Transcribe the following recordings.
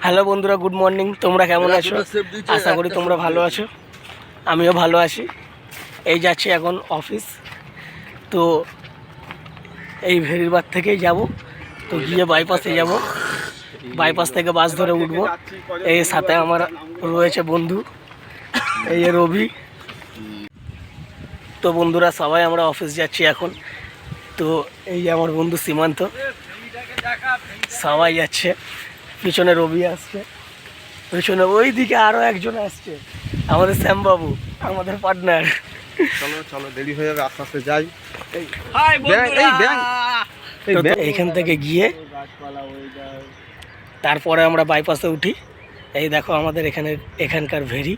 Hello বন্ধুরা, good morning. তোমরা কেমন আছো? আশা করি তোমরা ভালো আছো। আমিও ভালো আছি। এই যাচ্ছি এখন অফিস। তো এই ভেরিরবাদ থেকেই যাব, তো গিয়ে বাইপাসে যাব। বাইপাস থেকে বাস ধরে উঠবো। এই সাথে আমার রয়েছে বন্ধু, এই রবি। তো বন্ধুরা সবাই আমরা অফিস যাচ্ছি এখন। তো এই আমার বন্ধু সীমান্ত, সবাই যাচ্ছে। পিছনে রবি আসছে, পিছনে ওই দিকে আরো একজন আসছে, আমাদের শ্যামবাবু, আমাদের পার্টনার। চলো চলো, দেরি হয়ে যাবে, আস্তে আস্তে যাই। এইখান থেকে গিয়ে তারপরে আমরা বাইপাসে উঠি। এই দেখো আমাদের এখানকার ভেরি।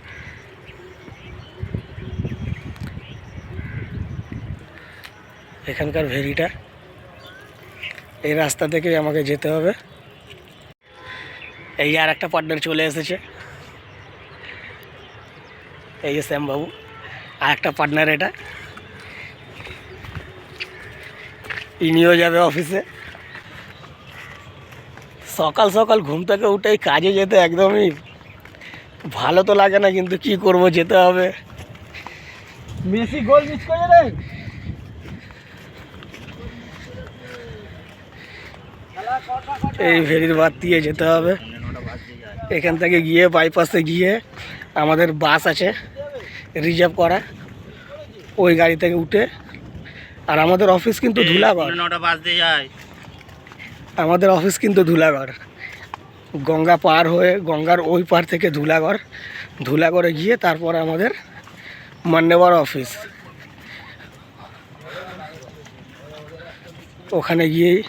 এখানকার ভেরিটা, এই রাস্তা থেকে আমাকে যেতে হবে। এই আর একটা পার্টনার চলে এসেছে, এই যে শ্যামবাবু, আর একটা পার্টনার এটা। ইনিও যাবে অফিসে। সকাল সকাল ঘুম থেকে উঠেই কাজে যেতে একদমই ভালো তো লাগে না, কিন্তু কি করব, যেতে হবে। মেসি গোল মিস করে রে। এই ভেরির বাদ দিয়ে যেতে হবে। এখান থেকে গিয়ে বাইপাসে গিয়ে আমাদের বাস আছে রিজার্ভ করা, ওই গাড়ি থেকে উঠে। আর আমাদের অফিস কিন্তু ধুলাগড়। আমাদের অফিস কিন্তু ধুলাগড়, গঙ্গা পার হয়ে, গঙ্গার ওই পার থেকে ধুলাগড়। ধুলাগড়ে গিয়ে তারপরে আমাদের মান্যবর অফিস। ওখানে গিয়েই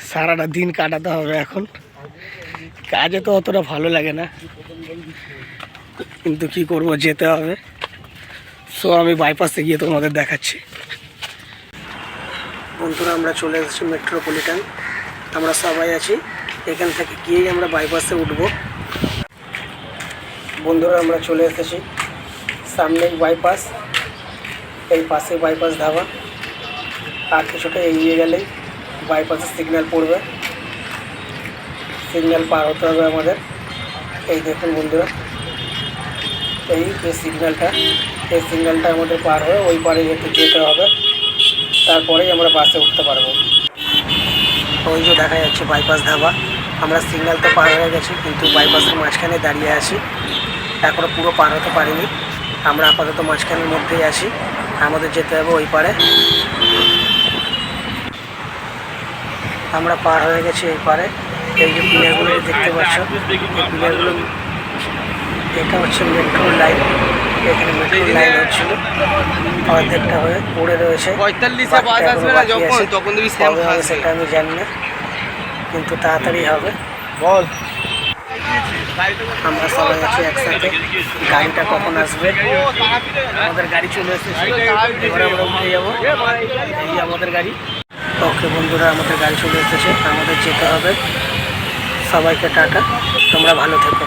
সারাটা দিন কাটাতে হবে। এখন কাজে তো অতটা ভালো লাগে না, কিন্তু কি করব, যেতে হবে। সো আমি বাইপাসে গিয়ে তোমাদের দেখাচ্ছি। বন্ধুরা আমরা চলে এসেছি মেট্রোপলিটন, আমরা সবাই আছি। এখান থেকে গিয়েই আমরা বাইপাসে উঠব। বন্ধুরা আমরা চলে এসেছি, সামনেই বাইপাস, এই পাশে বাইপাস ধাবা। আর কিছুটা এগিয়ে গেলেই বাইপাসের সিগন্যাল পড়বে, সিগন্যাল পার হতে হবে আমাদের। এই দেখুন বন্ধুরা, এই সিগন্যালটা, এই সিগন্যালটা আমাদের পার হয়ে ওই পারে যেতে হবে, তারপরেই আমরা বাসে উঠতে পারবো। ওই যে দেখা যাচ্ছে বাইপাস ধাবা। আমরা সিগন্যাল তো পার হয়ে গেছি, কিন্তু বাইপাসের মাঝখানে দাঁড়িয়ে আছি, এখনও পুরো পার হতে পারিনি। আমরা আপাতত মাঝখানের মধ্যেই আছি, আমাদের যেতে হবে ওই পারে। আমরা পার হয়ে গেছি এই পারে। এই যে পিলারগুলো দেখতে পাচ্ছ, এই পিলারগুলো, এটা হচ্ছে মেট্রো লাইন। এখানে মেট্রো লাইন হচ্ছিল, অর্ধেকটা হয়ে পড়ে রয়েছে। সেটা আমি জানি না, কিন্তু তাড়াতাড়ি হবে। বল, আমরা সবাই আছি একসাথে। গাড়িটা কখন আসবে? আমাদের গাড়ি চলে এসেছে, এবারে আমরা উঠে যাবো। এই আমাদের গাড়ি। ওকে বন্ধুরা, আমাদের গাড়ি চলে এসেছে, আমাদের যেতে হবে। সবাইকে টাটা, তোমরা ভালো থেকো।